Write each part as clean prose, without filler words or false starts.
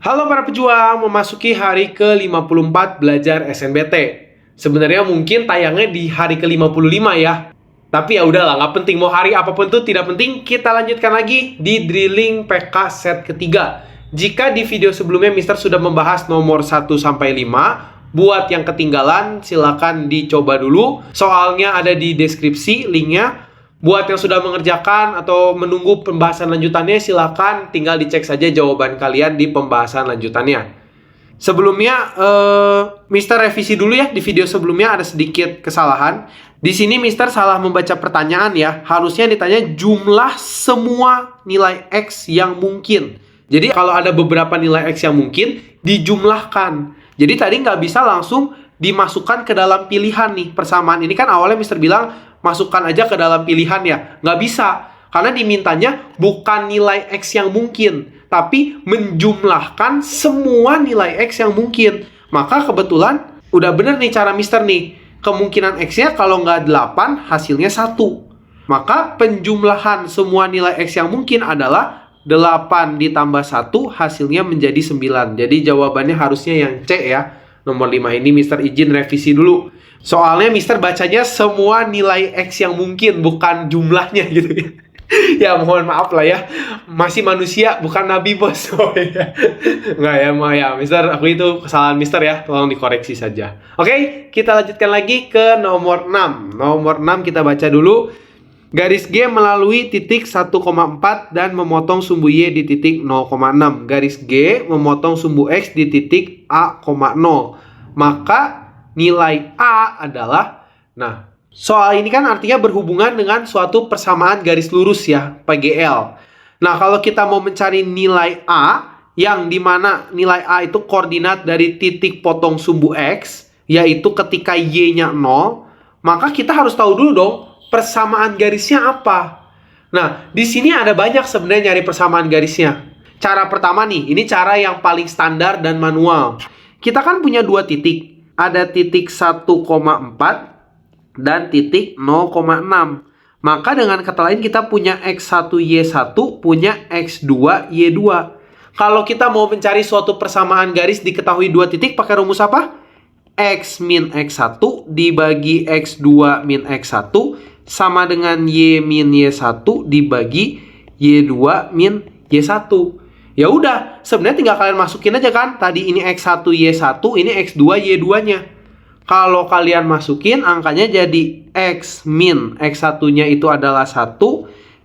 Halo para pejuang, memasuki hari ke-54 belajar SNBT. Sebenarnya mungkin tayangnya di hari ke-55 ya. Tapi ya udahlah, nggak penting. Mau hari apapun tuh tidak penting. Kita lanjutkan lagi di drilling PK set ketiga. Jika di video sebelumnya Mister sudah membahas nomor 1-5, buat yang ketinggalan silakan dicoba dulu. Soalnya ada di deskripsi linknya. Buat yang sudah mengerjakan atau menunggu pembahasan lanjutannya, silakan tinggal dicek saja jawaban kalian di pembahasan lanjutannya. Sebelumnya, Mister revisi dulu ya. Di video sebelumnya ada sedikit kesalahan. Di sini Mister salah membaca pertanyaan ya. Harusnya ditanya jumlah semua nilai X yang mungkin. Jadi kalau ada beberapa nilai X yang mungkin, dijumlahkan. Jadi tadi nggak bisa langsung dimasukkan ke dalam pilihan nih. Persamaan ini kan awalnya Mister bilang masukkan aja ke dalam pilihan ya. Nggak bisa. Karena dimintanya bukan nilai X yang mungkin, tapi menjumlahkan semua nilai X yang mungkin. Maka kebetulan udah bener nih cara Mister nih. Kemungkinan X-nya kalau nggak 8, hasilnya 1. Maka penjumlahan semua nilai X yang mungkin adalah 8 ditambah 1, hasilnya menjadi 9. Jadi jawabannya harusnya yang C ya. Nomor 5 ini Mister izin revisi dulu. Soalnya Mister bacanya semua nilai X yang mungkin, bukan jumlahnya gitu ya. Ya mohon maaf lah ya. Masih manusia, bukan nabi bos. Oh ya. Nggak ya, Mister, aku itu kesalahan Mister ya. Tolong dikoreksi saja. Oke, kita lanjutkan lagi ke nomor 6. Nomor 6 kita baca dulu. Garis G melalui titik 1,4 dan memotong sumbu Y di titik 0,6. Garis G memotong sumbu X di titik A,0. Maka nilai A adalah, nah, soal ini kan artinya berhubungan dengan suatu persamaan garis lurus ya, PGL. Nah, kalau kita mau mencari nilai A, yang dimana nilai A itu koordinat dari titik potong sumbu X, yaitu ketika Y-nya 0, maka kita harus tahu dulu dong, persamaan garisnya apa. Nah, di sini ada banyak sebenarnya nyari persamaan garisnya. Cara pertama nih, ini cara yang paling standar dan manual. Kita kan punya dua titik. Ada titik 1,4 dan titik 0,6. Maka dengan kata lain kita punya X1, Y1, punya X2, Y2. Kalau kita mau mencari suatu persamaan garis diketahui dua titik, pakai rumus apa? X min X1 dibagi X2 min X1 sama dengan Y min Y1 dibagi Y2 min Y1. Ya udah, sebenarnya tinggal kalian masukin aja kan. Tadi ini X1 Y1, ini X2 Y2-nya. Kalau kalian masukin, angkanya jadi X min X1-nya itu adalah 1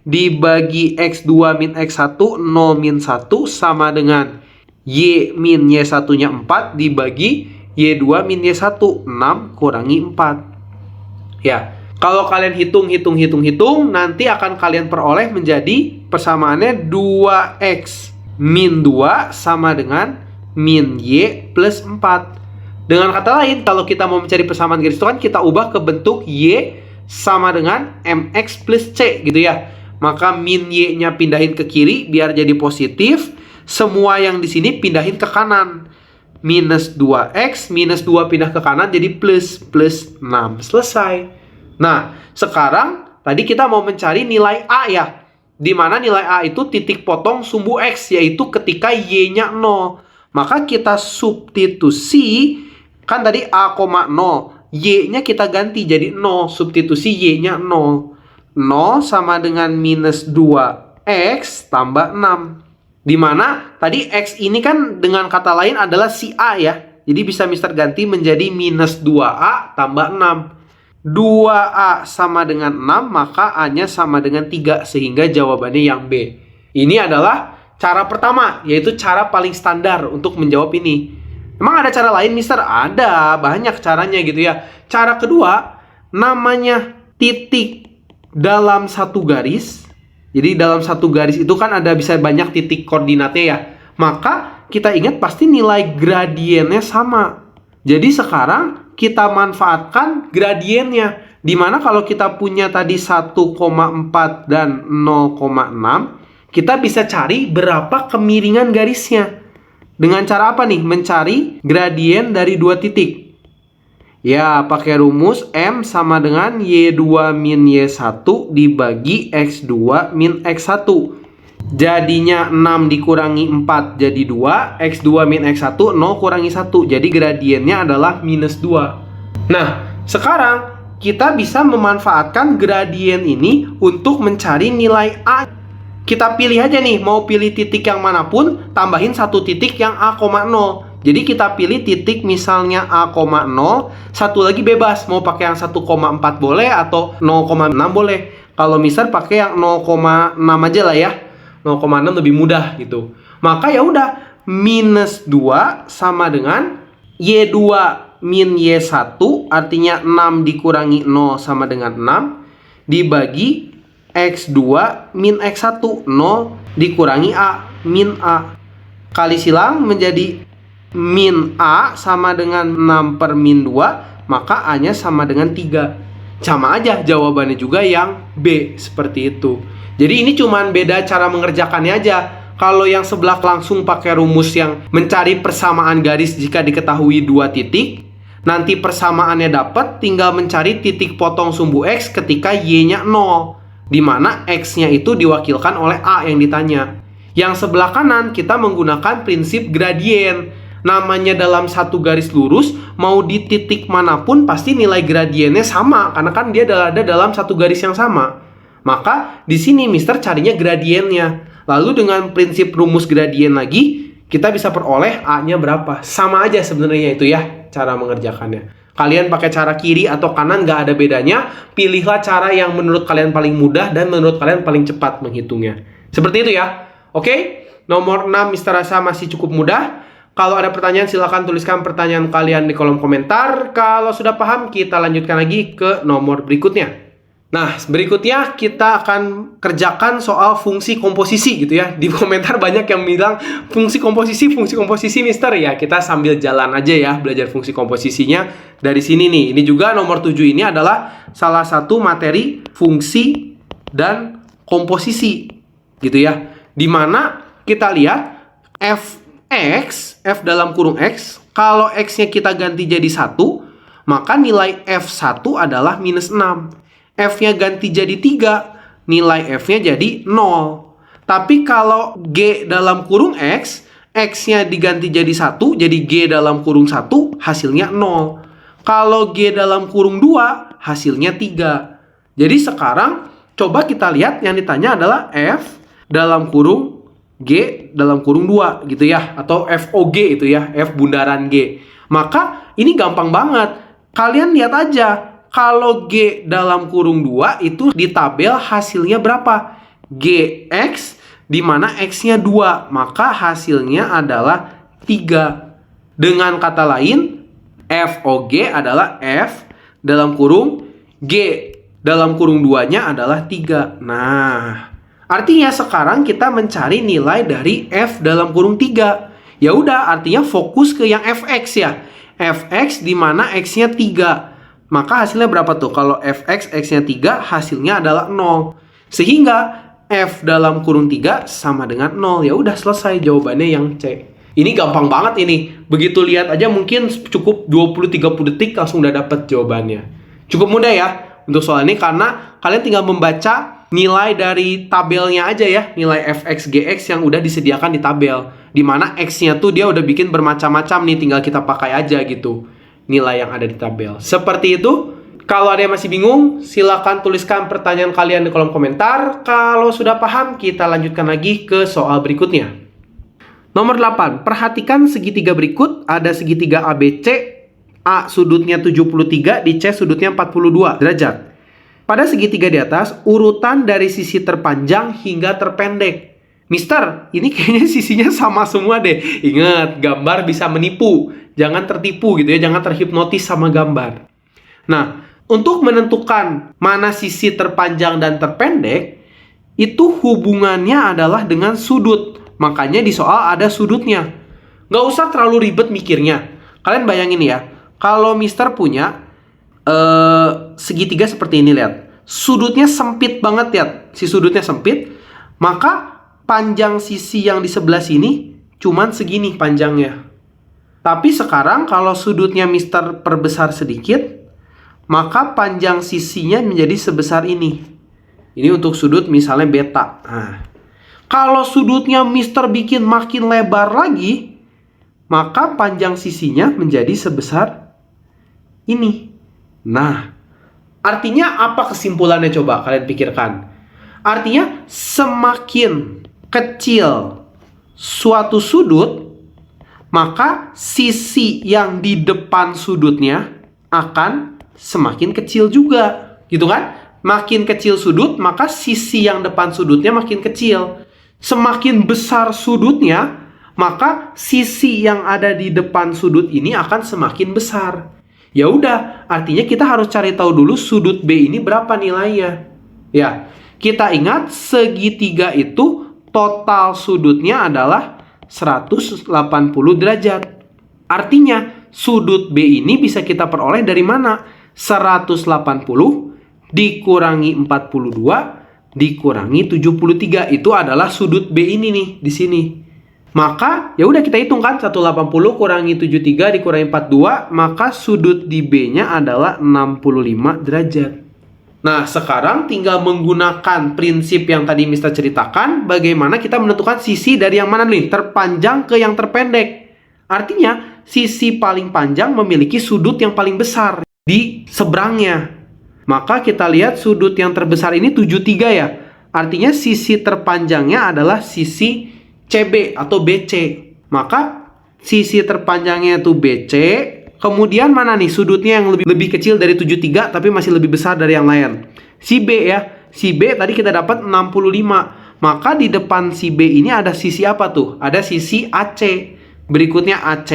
dibagi X2 min X1 0 min 1 sama dengan Y min Y1-nya 4 dibagi Y2 min Y1 6 kurangi 4. Ya, kalau kalian hitung, nanti akan kalian peroleh menjadi persamaannya 2X min 2 sama dengan min Y plus 4. Dengan kata lain, kalau kita mau mencari persamaan garis itu kan kita ubah ke bentuk Y sama dengan MX plus C gitu ya. Maka min Y-nya pindahin ke kiri biar jadi positif. Semua yang di sini pindahin ke kanan. Minus 2X, minus 2 pindah ke kanan jadi plus 6. Selesai. Nah, sekarang tadi kita mau mencari nilai A ya. Di mana nilai A itu titik potong sumbu X, yaitu ketika Y-nya 0. Maka kita substitusi, kan tadi A,0, Y-nya kita ganti jadi 0, substitusi Y-nya 0. 0 sama dengan minus 2X tambah 6. Di mana tadi X ini kan dengan kata lain adalah si A ya. Jadi bisa Mister ganti menjadi minus 2A tambah 6. 2A sama dengan 6, maka A-nya sama dengan 3, sehingga jawabannya yang B. Ini adalah cara pertama, yaitu cara paling standar untuk menjawab ini. Emang ada cara lain, Mister? Ada, banyak caranya gitu ya. Cara kedua, namanya titik dalam satu garis. Jadi dalam satu garis itu kan ada bisa banyak titik koordinatnya ya. Maka kita ingat pasti nilai gradiennya sama. Jadi sekarang kita manfaatkan gradiennya. Dimana kalau kita punya tadi 1,4 dan 0,6, kita bisa cari berapa kemiringan garisnya. Dengan cara apa nih? Mencari gradien dari dua titik. Ya, pakai rumus M sama dengan Y2 min Y1 dibagi X2 min X1. Jadinya 6 dikurangi 4 jadi 2, X2 min X1, 0 kurangi 1. Jadi gradiennya adalah minus 2. Nah, sekarang kita bisa memanfaatkan gradien ini untuk mencari nilai A. Kita pilih aja nih, mau pilih titik yang manapun, tambahin satu titik yang A, 0. Jadi kita pilih titik misalnya A, 0, satu lagi bebas, mau pakai yang 1,4 boleh atau 0,6 boleh. Kalau misal pakai yang 0,6 aja lah ya. 0,6 lebih mudah gitu. Maka ya udah, minus 2 sama dengan Y2 min Y1, artinya 6 dikurangi 0 sama dengan 6, dibagi X2 min X1, 0 dikurangi A min A. Kali silang menjadi min A sama dengan 6 per min 2, maka A-nya sama dengan 3. Sama aja jawabannya juga yang B, seperti itu. Jadi ini cuman beda cara mengerjakannya aja. Kalau yang sebelah langsung pakai rumus yang mencari persamaan garis jika diketahui 2 titik. Nanti persamaannya dapat, tinggal mencari titik potong sumbu X ketika Y-nya 0. Dimana X-nya itu diwakilkan oleh A yang ditanya. Yang sebelah kanan kita menggunakan prinsip gradien. Namanya dalam satu garis lurus, mau di titik manapun pasti nilai gradiennya sama. Karena kan dia ada dalam satu garis yang sama. Maka di sini Mister carinya gradiennya. Lalu dengan prinsip rumus gradien lagi, kita bisa peroleh A-nya berapa. Sama aja sebenarnya itu ya cara mengerjakannya. Kalian pakai cara kiri atau kanan gak ada bedanya. Pilihlah cara yang menurut kalian paling mudah dan menurut kalian paling cepat menghitungnya. Seperti itu ya. Oke, nomor 6 Mister rasa masih cukup mudah. Kalau ada pertanyaan silahkan tuliskan pertanyaan kalian di kolom komentar. Kalau sudah paham kita lanjutkan lagi ke nomor berikutnya. Nah, berikutnya kita akan kerjakan soal fungsi komposisi gitu ya. Di komentar banyak yang bilang fungsi komposisi Mister ya. Kita sambil jalan aja ya belajar fungsi komposisinya dari sini nih. Ini juga nomor 7 ini adalah salah satu materi fungsi dan komposisi gitu ya. Dimana kita lihat F dalam kurung X, kalau X-nya kita ganti jadi 1, maka nilai F1 adalah minus 6. F-nya ganti jadi 3, nilai F-nya jadi 0. Tapi kalau G dalam kurung X, X-nya diganti jadi 1, jadi G dalam kurung 1, hasilnya 0. Kalau G dalam kurung 2, hasilnya 3. Jadi sekarang, coba kita lihat yang ditanya adalah F dalam kurung G dalam kurung 2 gitu ya. Atau FOG itu ya, F bundaran G. Maka ini gampang banget. Kalian lihat aja. Kalau G dalam kurung 2 itu di tabel hasilnya berapa? GX di mana X-nya 2. Maka hasilnya adalah 3. Dengan kata lain, FOG adalah F dalam kurung G dalam kurung 2-nya adalah 3. Nah, artinya sekarang kita mencari nilai dari F dalam kurung 3. Ya udah, artinya fokus ke yang FX ya. FX di mana X-nya 3. Maka hasilnya berapa tuh? Kalau Fx, X-nya 3, hasilnya adalah 0. Sehingga F dalam kurung 3 sama dengan 0. Ya udah selesai jawabannya yang C. Ini gampang banget ini. Begitu lihat aja mungkin cukup 20-30 detik langsung udah dapet jawabannya. Cukup mudah ya untuk soal ini karena kalian tinggal membaca nilai dari tabelnya aja ya. Nilai Fx, Gx yang udah disediakan di tabel. Dimana X-nya tuh dia udah bikin bermacam-macam nih. Tinggal kita pakai aja gitu nilai yang ada di tabel. Seperti itu. Kalau ada yang masih bingung, silakan tuliskan pertanyaan kalian di kolom komentar. Kalau sudah paham, kita lanjutkan lagi ke soal berikutnya. Nomor 8. Perhatikan segitiga berikut. Ada segitiga ABC. A sudutnya 73, di C sudutnya 42 derajat. Pada segitiga di atas, urutan dari sisi terpanjang hingga terpendek. Mister, ini kayaknya sisinya sama semua deh. Ingat, gambar bisa menipu. Jangan tertipu gitu ya, jangan terhipnotis sama gambar. Nah, untuk menentukan mana sisi terpanjang dan terpendek, itu hubungannya adalah dengan sudut. Makanya di soal ada sudutnya. Nggak usah terlalu ribet mikirnya. Kalian bayangin ya, kalau Mister punya segitiga seperti ini, lihat. Sudutnya sempit banget ya, si sudutnya sempit. Maka panjang sisi yang di sebelah sini cuman segini panjangnya. Tapi sekarang kalau sudutnya Mister perbesar sedikit, maka panjang sisinya menjadi sebesar ini. Ini untuk sudut misalnya beta. Nah, Kalau sudutnya Mister bikin makin lebar lagi, maka panjang sisinya menjadi sebesar ini. Nah, artinya apa kesimpulannya coba kalian pikirkan? Artinya semakin kecil suatu sudut, maka sisi yang di depan sudutnya akan semakin kecil juga. Gitu kan? Makin kecil sudut, maka sisi yang depan sudutnya makin kecil. Semakin besar sudutnya, maka sisi yang ada di depan sudut ini akan semakin besar. Ya udah, artinya kita harus cari tahu dulu sudut B ini berapa nilainya. Ya, kita ingat segitiga itu total sudutnya adalah 180 derajat. Artinya, sudut B ini bisa kita peroleh dari mana? 180 dikurangi 42 dikurangi 73 itu adalah sudut B ini nih di sini. Maka ya udah kita hitung kan 180 kurangi 73 dikurangi 42, maka sudut di B-nya adalah 65 derajat. Nah, sekarang tinggal menggunakan prinsip yang tadi Mister ceritakan, bagaimana kita menentukan sisi dari yang mana nih, terpanjang ke yang terpendek. Artinya, sisi paling panjang memiliki sudut yang paling besar di seberangnya. Maka kita lihat sudut yang terbesar ini 73 ya. Artinya sisi terpanjangnya adalah sisi CB atau BC. Maka sisi terpanjangnya itu BC. Kemudian mana nih sudutnya yang lebih kecil dari 73 tapi masih lebih besar dari yang lain? Si B ya. Si B tadi kita dapat 65. Maka di depan si B ini ada sisi apa tuh? Ada sisi AC. Berikutnya AC.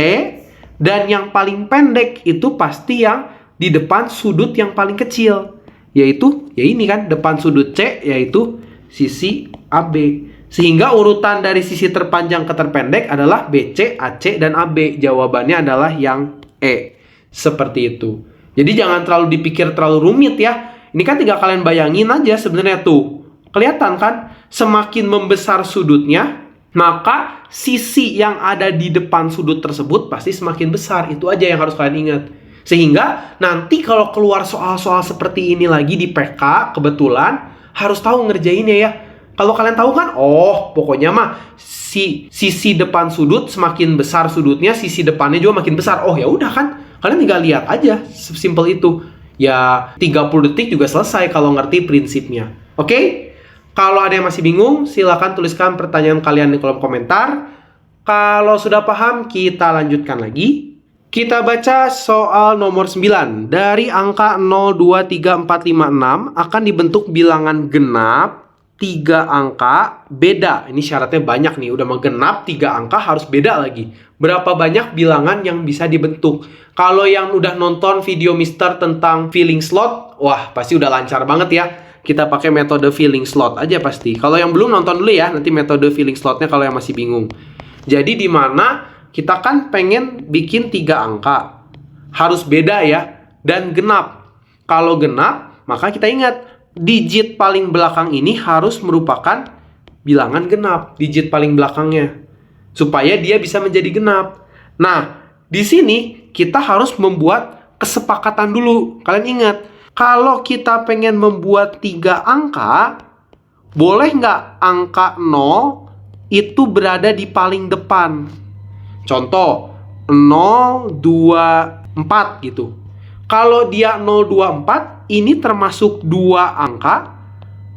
Dan yang paling pendek itu pasti yang di depan sudut yang paling kecil, yaitu ya ini kan depan sudut C, yaitu sisi AB. Sehingga urutan dari sisi terpanjang ke terpendek adalah BC, AC, dan AB. Jawabannya adalah yang E. Seperti itu. Jadi jangan terlalu dipikir terlalu rumit ya. Ini kan tinggal kalian bayangin aja sebenarnya tuh. Kelihatan kan? Semakin membesar sudutnya, maka sisi yang ada di depan sudut tersebut pasti semakin besar. Itu aja yang harus kalian ingat. Sehingga nanti kalau keluar soal-soal seperti ini lagi di PK, kebetulan harus tahu ngerjainnya ya. Kalau kalian tahu kan, oh pokoknya mah sisi depan sudut semakin besar sudutnya, sisi depannya juga makin besar. Oh ya udah kan, kalian tinggal lihat aja, simple itu. Ya 30 detik juga selesai kalau ngerti prinsipnya. Oke? Kalau ada yang masih bingung, silakan tuliskan pertanyaan kalian di kolom komentar. Kalau sudah paham, kita lanjutkan lagi. Kita baca soal nomor 9. Dari angka 0, 2, 3, 4, 5, 6 akan dibentuk bilangan genap 3 angka beda. Ini syaratnya banyak nih. Udah menggenap 3 angka harus beda lagi. Berapa banyak bilangan yang bisa dibentuk? Kalau yang udah nonton video Mister tentang filling slot, wah pasti udah lancar banget ya. Kita pakai metode filling slot aja pasti. Kalau yang belum nonton dulu ya, nanti metode filling slotnya kalau yang masih bingung. Jadi di mana kita kan pengen bikin 3 angka. Harus beda ya. Dan genap. Kalau genap, maka kita ingat. Digit paling belakang ini harus merupakan bilangan genap. Digit paling belakangnya. Supaya dia bisa menjadi genap. Nah, di sini kita harus membuat kesepakatan dulu. Kalian ingat. Kalau kita pengen membuat 3 angka, boleh nggak angka 0 itu berada di paling depan? Contoh, 0, 2, 4 gitu. Kalau dia 0, 2, 4, ini termasuk 2 angka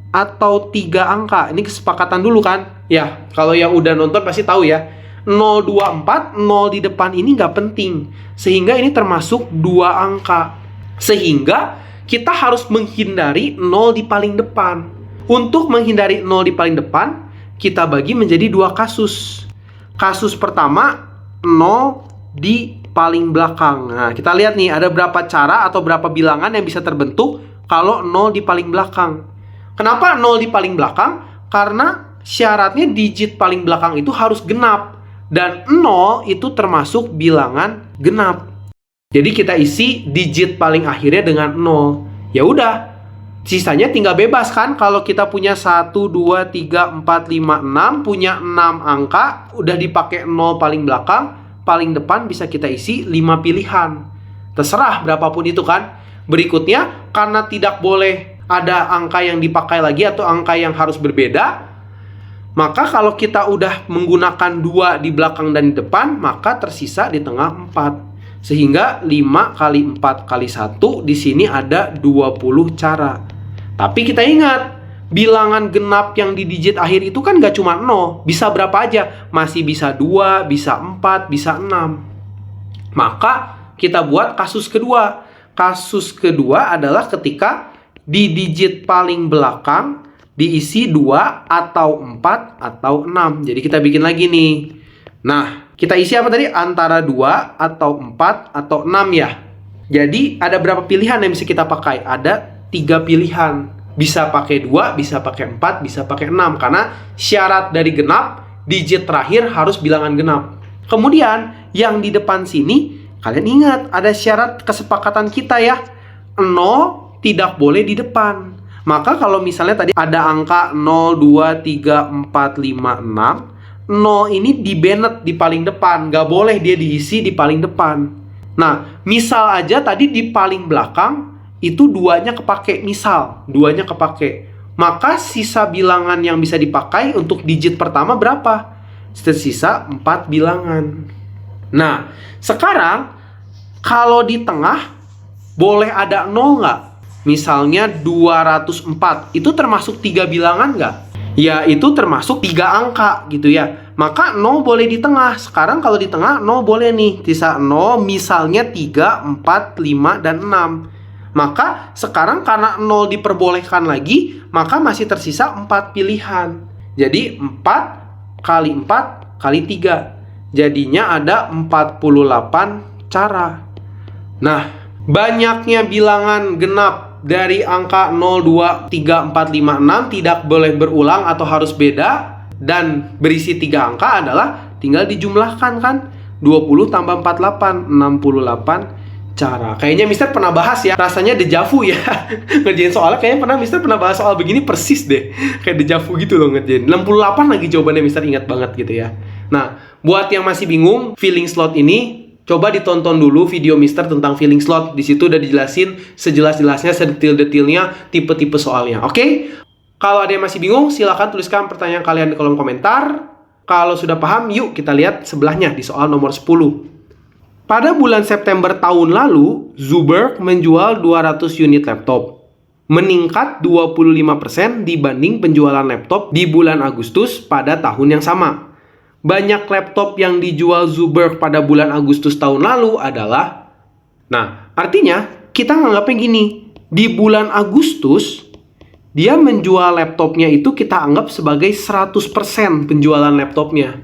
atau 3 angka? Ini kesepakatan dulu kan? Ya, kalau yang udah nonton pasti tahu ya. 0, 2, 4, 0 di depan ini nggak penting. Sehingga ini termasuk 2 angka. Sehingga kita harus menghindari 0 di paling depan. Untuk menghindari 0 di paling depan, kita bagi menjadi 2 kasus. Kasus pertama, 0 di paling belakang. Nah, kita lihat nih ada berapa cara atau berapa bilangan yang bisa terbentuk kalau 0 di paling belakang. Kenapa 0 di paling belakang? Karena syaratnya digit paling belakang itu harus genap. Dan 0 itu termasuk bilangan genap. Jadi kita isi digit paling akhirnya dengan 0. Ya udah, sisanya tinggal bebas kan. Kalau kita punya 1, 2, 3, 4, 5, 6, punya 6 angka, udah dipakai 0 paling belakang, paling depan bisa kita isi 5 pilihan. Terserah berapapun itu kan. Berikutnya, karena tidak boleh ada angka yang dipakai lagi atau angka yang harus berbeda, Maka kalau kita udah menggunakan 2 di belakang dan di depan, maka tersisa di tengah 4. Sehingga 5 kali 4 kali 1 di sini ada 20 cara. Tapi kita ingat, bilangan genap yang di digit akhir itu kan gak cuma 0. Bisa berapa aja? Masih bisa 2, bisa 4, bisa 6. Maka kita buat kasus kedua. Kasus kedua adalah ketika di digit paling belakang diisi 2 atau 4 atau 6. Jadi kita bikin lagi nih. Nah, kita isi apa tadi? Antara 2 atau 4 atau 6 ya. Jadi ada berapa pilihan yang bisa kita pakai? Ada 3 pilihan. Bisa pakai 2, bisa pakai 4, bisa pakai 6. Karena syarat dari genap, digit terakhir harus bilangan genap. Kemudian yang di depan sini, kalian ingat ada syarat kesepakatan kita ya. 0 tidak boleh di depan. Maka kalau misalnya tadi ada angka 0, 2, 3, 4, 5, 6, 0 ini di banned di paling depan. Nggak boleh dia diisi di paling depan. Nah, misal aja tadi di paling belakang, itu 2-nya kepake. Misal, 2-nya kepake. Maka sisa bilangan yang bisa dipakai untuk digit pertama berapa? Tersisa 4 bilangan. Nah, sekarang kalau di tengah boleh ada 0 nggak? Misalnya 204, itu termasuk 3 bilangan nggak? Ya, itu termasuk 3 angka gitu ya. Maka 0 boleh di tengah. Sekarang kalau di tengah 0 boleh nih. Sisa 0 misalnya 3, 4, 5, dan 6. Maka sekarang karena 0 diperbolehkan lagi, maka masih tersisa 4 pilihan. Jadi 4 kali 4 kali 3. Jadinya ada 48 cara. Nah, banyaknya bilangan genap dari angka 0, 2, 3, 4, 5, 6 tidak boleh berulang atau harus beda dan berisi 3 angka adalah tinggal dijumlahkan kan. 20 tambah 48, 68 cara. Kayaknya Mister pernah bahas ya. Rasanya dejavu ya. Ngerjain soalnya kayaknya Mister pernah bahas soal begini persis deh. Kayak dejavu gitu loh ngerjain. 68 lagi jawabannya Mister ingat banget gitu ya. Nah, buat yang masih bingung filling slot ini, coba ditonton dulu video Mister tentang filling slot. Di situ udah dijelasin sejelas-jelasnya, sedetil-detilnya, tipe-tipe soalnya. Oke? Kalau ada yang masih bingung, silakan tuliskan pertanyaan kalian di kolom komentar. Kalau sudah paham, yuk kita lihat sebelahnya di soal nomor 10. Pada bulan September tahun lalu, Zuberg menjual 200 unit laptop. Meningkat 25% dibanding penjualan laptop di bulan Agustus pada tahun yang sama. Banyak laptop yang dijual Zuberg pada bulan Agustus tahun lalu adalah... Nah, artinya kita nganggapnya gini. Di bulan Agustus, dia menjual laptopnya itu kita anggap sebagai 100% penjualan laptopnya.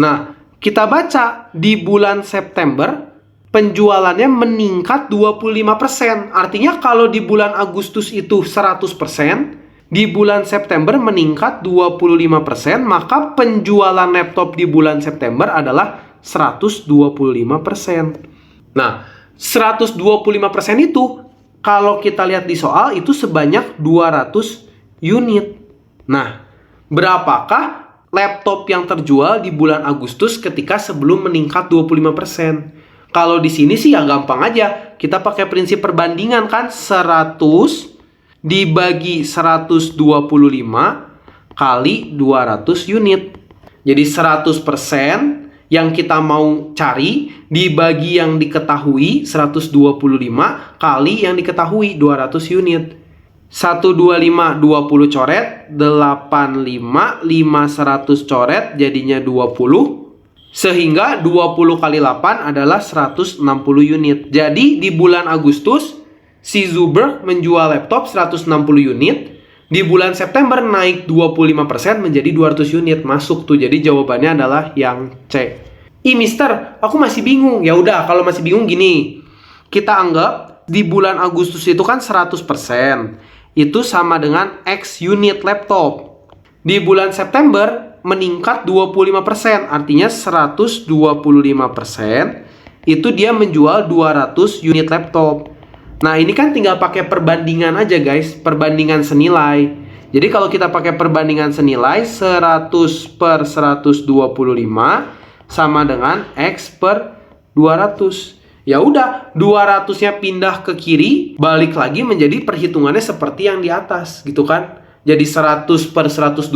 Nah, kita baca di bulan September, penjualannya meningkat 25%. Artinya kalau di bulan Agustus itu 100%, di bulan September meningkat 25%, maka penjualan laptop di bulan September adalah 125%. Nah, 125% itu kalau kita lihat di soal itu sebanyak 200 unit. Nah, berapakah laptop yang terjual di bulan Agustus ketika sebelum meningkat 25%? Kalau di sini sih ya gampang aja. Kita pakai prinsip perbandingan kan, 100 dibagi 125 kali 200 unit. Jadi 100% yang kita mau cari dibagi yang diketahui 125 kali yang diketahui 200 unit. 125 20 coret, 85 5 100 coret jadinya 20. Sehingga 20 kali 8 adalah 160 unit. Jadi di bulan Agustus si Zuberg menjual laptop 160 unit. Di bulan September naik 25% menjadi 200 unit. Masuk tuh. Jadi jawabannya adalah yang C. Mister, aku masih bingung. Ya udah, kalau masih bingung gini. Kita anggap di bulan Agustus itu kan 100%. Itu sama dengan X unit laptop. Di bulan September meningkat 25%. Artinya 125% itu dia menjual 200 unit laptop. Nah, ini kan tinggal pakai perbandingan aja guys, perbandingan senilai. Jadi kalau kita pakai perbandingan senilai 100 per 125 sama dengan X per 200. Ya udah, 200-nya pindah ke kiri, balik lagi menjadi perhitungannya seperti yang di atas, gitu kan. Jadi 100 per 125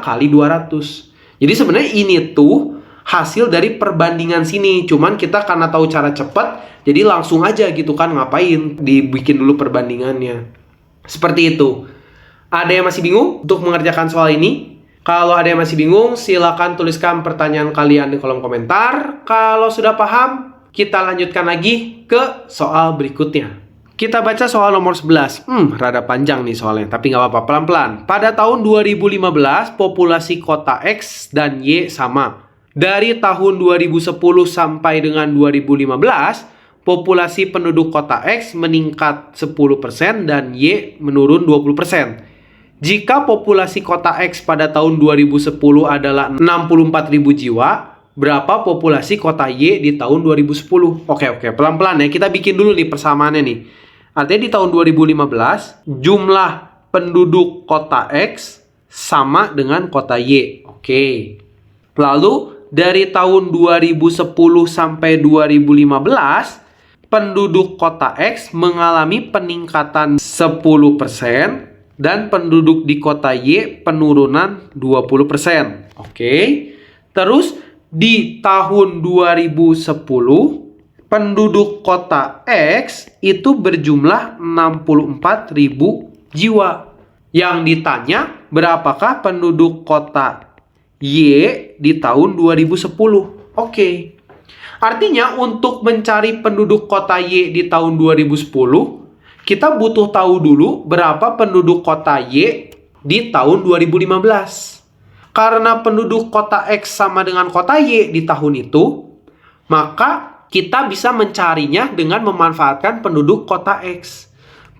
kali 200. Jadi sebenarnya ini tuh hasil dari perbandingan sini. Cuman kita karena tahu cara cepat, jadi langsung aja gitu kan, ngapain dibikin dulu perbandingannya. Seperti itu. Ada yang masih bingung untuk mengerjakan soal ini? Kalau ada yang masih bingung, silakan tuliskan pertanyaan kalian di kolom komentar. Kalau sudah paham, kita lanjutkan lagi ke soal berikutnya. Kita baca soal nomor 11. Rada panjang nih soalnya, tapi nggak apa-apa, pelan-pelan. Pada tahun 2015, populasi kota X dan Y sama. Dari tahun 2010 sampai dengan 2015, populasi penduduk kota X meningkat 10% dan Y menurun 20%. Jika populasi kota X pada tahun 2010 adalah 64.000 jiwa, berapa populasi kota Y di tahun 2010? Oke, pelan-pelan ya. Kita bikin dulu nih persamaannya nih. Artinya di tahun 2015, jumlah penduduk kota X sama dengan kota Y. Oke. Lalu, dari tahun 2010 sampai 2015, penduduk kota X mengalami peningkatan 10%, dan penduduk di kota Y penurunan 20%. Oke. Terus di tahun 2010 penduduk kota X itu berjumlah 64.000 jiwa. Yang ditanya, berapakah penduduk kota Y di tahun 2010? Oke. Artinya untuk mencari penduduk kota Y di tahun 2010, kita butuh tahu dulu berapa penduduk kota Y di tahun 2015. Karena penduduk kota X sama dengan kota Y di tahun itu, maka kita bisa mencarinya dengan memanfaatkan penduduk kota X.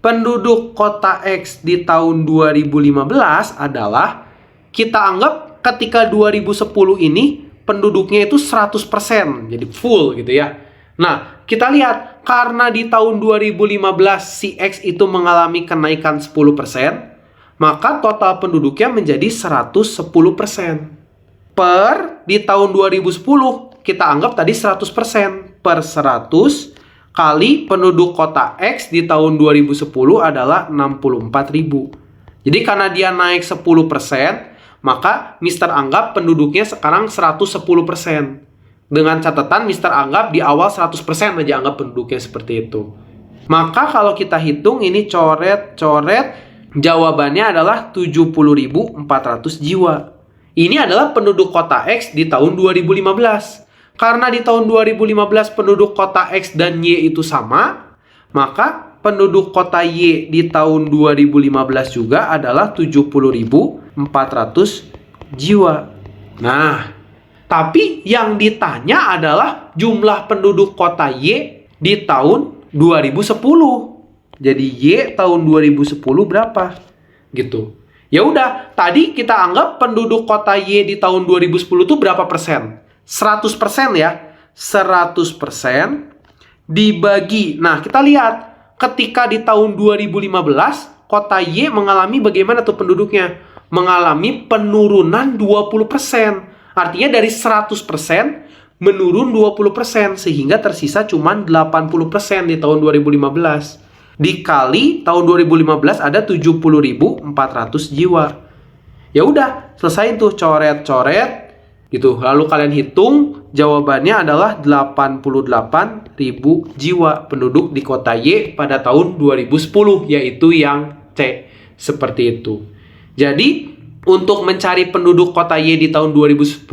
Penduduk kota X di tahun 2015 adalah, kita anggap ketika 2010 ini penduduknya itu 100%, jadi full gitu ya. Nah, kita lihat, karena di tahun 2015 si X itu mengalami kenaikan 10%, maka total penduduknya menjadi 110%. Per, di tahun 2010, kita anggap tadi 100%. Per 100 kali penduduk kota X di tahun 2010 adalah 64.000. Jadi karena dia naik 10%, maka Mister anggap penduduknya sekarang 110%. Dengan catatan Mister anggap di awal 100% aja anggap penduduknya seperti itu. Maka kalau kita hitung ini coret-coret, jawabannya adalah 70.400 jiwa. Ini adalah penduduk kota X di tahun 2015. Karena di tahun 2015 penduduk kota X dan Y itu sama, maka penduduk kota Y di tahun 2015 juga adalah 70.400 jiwa. Nah, tapi yang ditanya adalah jumlah penduduk kota Y di tahun 2010. Jadi Y tahun 2010 berapa? Gitu. Ya udah, tadi kita anggap penduduk kota Y di tahun 2010 itu berapa persen? 100% ya. 100% dibagi. Nah, kita lihat ketika di tahun 2015 kota Y mengalami bagaimana tuh penduduknya? Mengalami penurunan 20%. Artinya dari 100% menurun 20%, sehingga tersisa cuma 80% di tahun 2015. Dikali tahun 2015 ada 70.400 jiwa. Ya udah, selesai tuh coret-coret gitu. Lalu kalian hitung, jawabannya adalah 88.000 jiwa penduduk di kota Y pada tahun 2010, yaitu yang C. Seperti itu. Jadi untuk mencari penduduk kota Y di tahun 2010,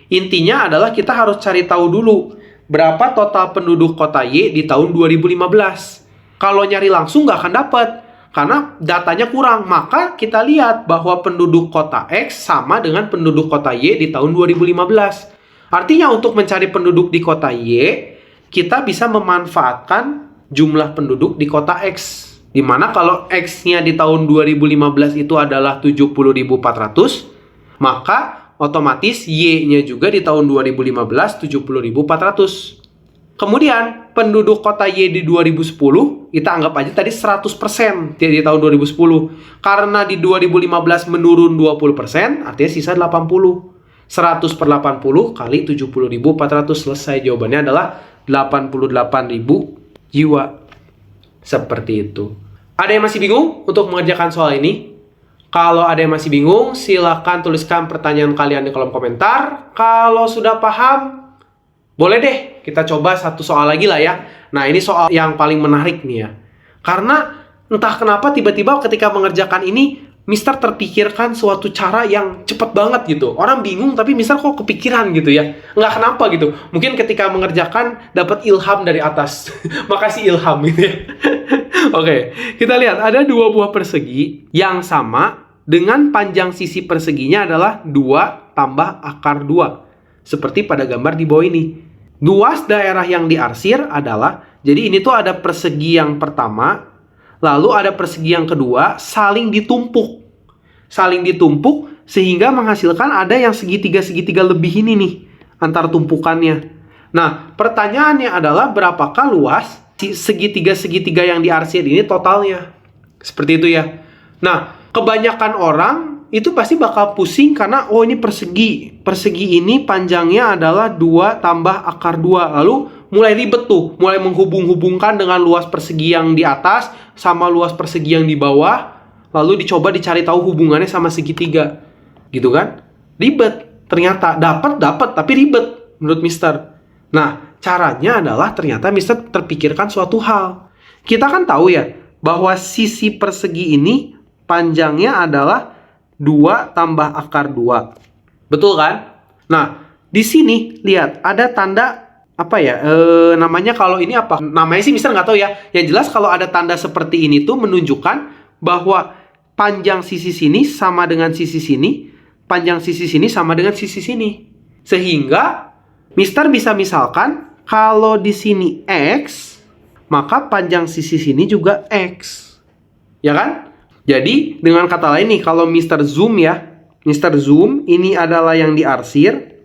intinya adalah kita harus cari tahu dulu berapa total penduduk kota Y di tahun 2015. Kalau nyari langsung nggak akan dapat, karena datanya kurang. Maka kita lihat bahwa penduduk kota X sama dengan penduduk kota Y di tahun 2015. Artinya untuk mencari penduduk di kota Y, kita bisa memanfaatkan jumlah penduduk di kota X. Dimana kalau X-nya di tahun 2015 itu adalah 70.400, maka otomatis Y-nya juga di tahun 2015 70.400. Kemudian penduduk kota Y di 2010, kita anggap aja tadi 100% di tahun 2010. Karena di 2015 menurun 20%, artinya sisa 80. 100 per 80 kali 70.400, selesai. Jawabannya adalah 88.000 jiwa. Seperti itu. Ada yang masih bingung untuk mengerjakan soal ini? Kalau ada yang masih bingung, silakan tuliskan pertanyaan kalian di kolom komentar. Kalau sudah paham, boleh deh kita coba satu soal lagi lah ya. Nah, ini soal yang paling menarik nih ya. Karena entah kenapa tiba-tiba ketika mengerjakan ini, Mister terpikirkan suatu cara yang cepat banget gitu. Orang bingung tapi Mister kok kepikiran gitu ya. Nggak kenapa gitu. Mungkin ketika mengerjakan dapat ilham dari atas. Makasih ilham gitu ya. Oke, kita lihat ada dua buah persegi yang sama dengan panjang sisi perseginya adalah 2 tambah akar 2. Seperti pada gambar di bawah ini. Luas daerah yang diarsir adalah, jadi ini tuh ada persegi yang pertama, lalu ada persegi yang kedua, saling ditumpuk. Saling ditumpuk sehingga menghasilkan ada yang segitiga-segitiga lebih ini nih, antar tumpukannya. Nah, pertanyaannya adalah berapakah luas segitiga-segitiga yang diarsir ini totalnya? Seperti itu ya. Nah, kebanyakan orang itu pasti bakal pusing karena, oh ini persegi. Persegi ini panjangnya adalah 2 tambah akar 2. Lalu mulai ribet tuh, mulai menghubung-hubungkan dengan luas persegi yang di atas sama luas persegi yang di bawah, lalu dicoba dicari tahu hubungannya sama segitiga. Gitu kan? Ribet. Ternyata dapat tapi ribet menurut Mister. Nah, caranya adalah ternyata Mister terpikirkan suatu hal. Kita kan tahu ya bahwa sisi persegi ini panjangnya adalah 2 tambah akar 2. Betul kan? Nah, di sini lihat ada tanda apa ya, namanya kalau ini apa? Namanya sih Mister nggak tahu ya. Yang jelas kalau ada tanda seperti ini tuh menunjukkan bahwa panjang sisi sini sama dengan sisi sini, panjang sisi sini sama dengan sisi sini. Sehingga Mister bisa misalkan kalau di sini X, maka panjang sisi sini juga X. Ya kan? Jadi dengan kata lain nih, kalau Mister zoom ya, Mister zoom ini adalah yang diarsir.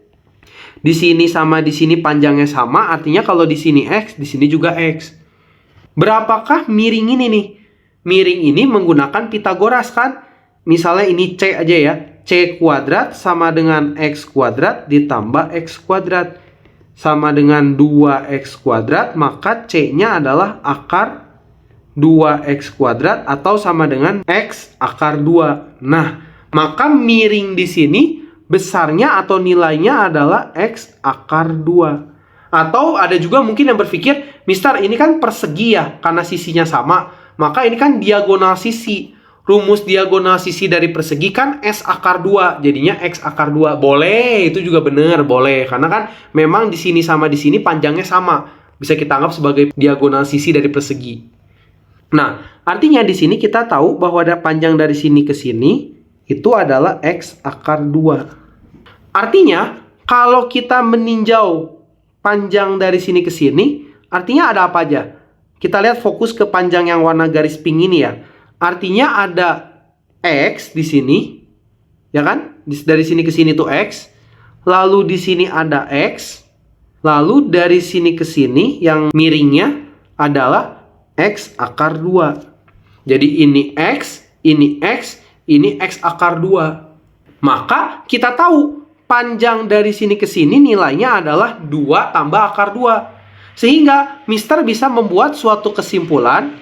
Di sini sama di sini panjangnya sama, artinya kalau di sini X, di sini juga X. Berapakah miring ini nih? Miring ini menggunakan Pitagoras kan? Misalnya ini C aja ya. C kuadrat sama dengan X kuadrat ditambah X kuadrat. Sama dengan 2X kuadrat, maka C-nya adalah akar 2X kuadrat atau sama dengan X akar 2. Nah, maka miring di sini besarnya atau nilainya adalah X akar 2. Atau ada juga mungkin yang berpikir, Mister ini kan persegi ya, karena sisinya sama. Maka ini kan diagonal sisi. Rumus diagonal sisi dari persegi kan S akar 2. Jadinya X akar 2. Boleh, itu juga benar, boleh. Karena kan memang di sini sama di sini panjangnya sama. Bisa kita anggap sebagai diagonal sisi dari persegi. Nah, artinya di sini kita tahu bahwa ada panjang dari sini ke sini itu adalah X akar 2. Artinya, kalau kita meninjau panjang dari sini ke sini, artinya ada apa aja? Kita lihat fokus ke panjang yang warna garis pink ini ya. Artinya ada X di sini, ya kan? Dari sini ke sini tuh X. Lalu di sini ada X. Lalu dari sini ke sini yang miringnya adalah X akar 2. Jadi ini X, ini X, ini X akar 2. Maka kita tahu panjang dari sini ke sini nilainya adalah 2 tambah akar 2. Sehingga Mister bisa membuat suatu kesimpulan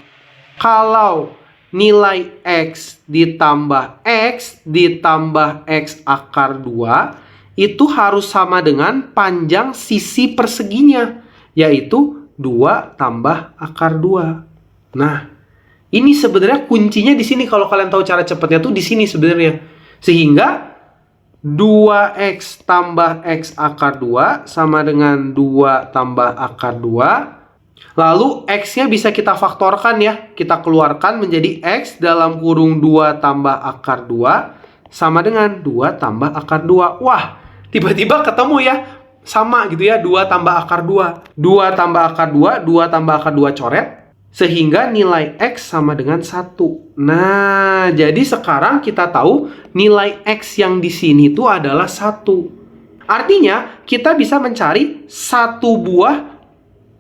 kalau nilai X ditambah X ditambah X akar 2 itu harus sama dengan panjang sisi perseginya, yaitu 2 tambah akar 2. Nah, ini sebenarnya kuncinya di sini. Kalau kalian tahu cara cepatnya tuh di sini sebenarnya. Sehingga 2X tambah X akar 2 sama dengan 2 tambah akar 2. Lalu X-nya bisa kita faktorkan ya. Kita keluarkan menjadi X dalam kurung 2 tambah akar 2 sama dengan 2 tambah akar 2. Wah, tiba-tiba ketemu ya. Sama gitu ya, 2 tambah akar 2. 2 tambah akar 2, 2 tambah akar 2 coret. Sehingga nilai X sama dengan 1. Nah, jadi sekarang kita tahu nilai X yang di sini itu adalah 1. Artinya, kita bisa mencari satu buah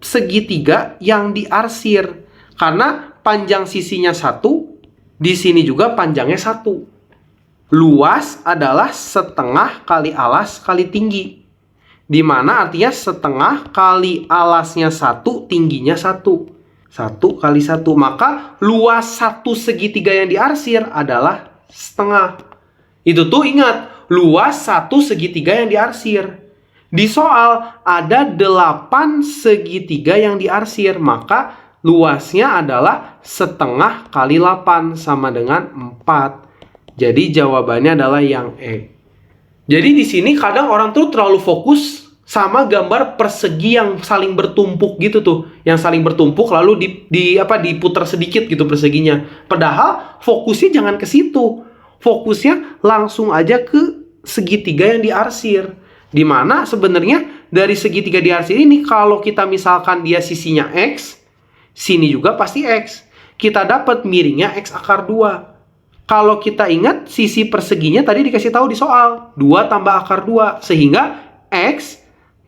segitiga yang diarsir. Karena panjang sisinya 1, di sini juga panjangnya 1. Luas adalah setengah kali alas kali tinggi. Di mana artinya setengah kali alasnya 1, tingginya 1. 1 kali 1. Maka luas satu segitiga yang diarsir adalah setengah. Itu tuh ingat, luas 1 segitiga yang diarsir. Di soal ada 8 segitiga yang diarsir, maka luasnya adalah setengah kali 8 sama dengan 4. Jadi jawabannya adalah yang E. Jadi di sini kadang orang tuh terlalu fokus sama gambar persegi yang saling bertumpuk gitu tuh, yang saling bertumpuk lalu diputar sedikit gitu perseginya. Padahal fokusnya jangan ke situ. Fokusnya langsung aja ke segitiga yang diarsir. Dimana sebenarnya dari segitiga diarsir ini kalau kita misalkan dia sisinya X, sini juga pasti X. Kita dapat miringnya X akar 2. Kalau kita ingat sisi perseginya tadi dikasih tahu di soal 2 tambah akar 2. Sehingga X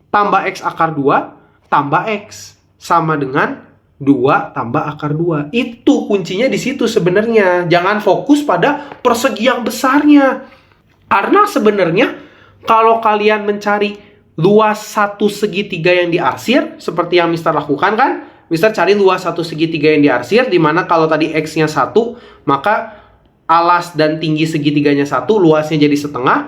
tambah X akar 2 tambah X sama dengan 2 tambah akar 2. Itu kuncinya di situ sebenarnya. Jangan fokus pada persegi yang besarnya. Karena sebenarnya kalau kalian mencari luas 1 segitiga yang diarsir, seperti yang Mister lakukan kan, Mister cari luas 1 segitiga yang diarsir, dimana kalau tadi X-nya 1, maka alas dan tinggi segitiganya 1, luasnya jadi setengah.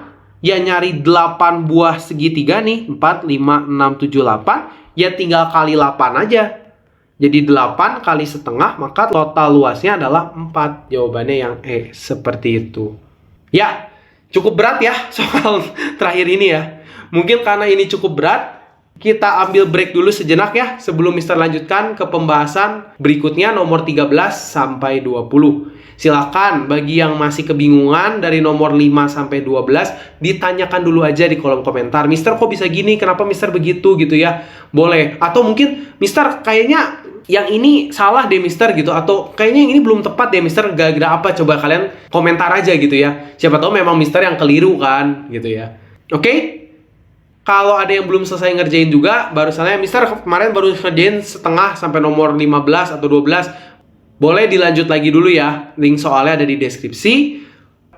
Ya nyari 8 buah segitiga nih, 4, 5, 6, 7, 8, ya tinggal kali 8 aja. Jadi 8 kali setengah, maka total luasnya adalah 4. Jawabannya yang E, seperti itu. Ya, cukup berat ya soal terakhir ini ya. Mungkin karena ini cukup berat, kita ambil break dulu sejenak ya sebelum Mister lanjutkan ke pembahasan berikutnya nomor 13 sampai 20. Silakan bagi yang masih kebingungan dari nomor 5 sampai 12 ditanyakan dulu aja di kolom komentar. Mister kok bisa gini? Kenapa Mister begitu gitu ya? Boleh. Atau mungkin Mister kayaknya yang ini salah deh Mister gitu, atau kayaknya yang ini belum tepat deh Mister, gara-gara apa, coba kalian komentar aja gitu ya. Siapa tahu memang Mister yang keliru kan gitu ya. Oke? Kalau ada yang belum selesai ngerjain juga, barusannya Mister kemarin baru ngerjain setengah sampai nomor 15 atau 12, boleh dilanjut lagi dulu ya. Link soalnya ada di deskripsi.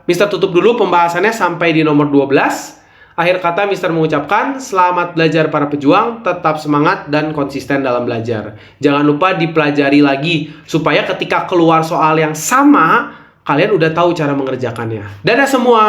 Mister tutup dulu pembahasannya sampai di nomor 12. Akhir kata Mister mengucapkan, selamat belajar para pejuang, tetap semangat dan konsisten dalam belajar. Jangan lupa dipelajari lagi, supaya ketika keluar soal yang sama, kalian udah tahu cara mengerjakannya. Dadah semua!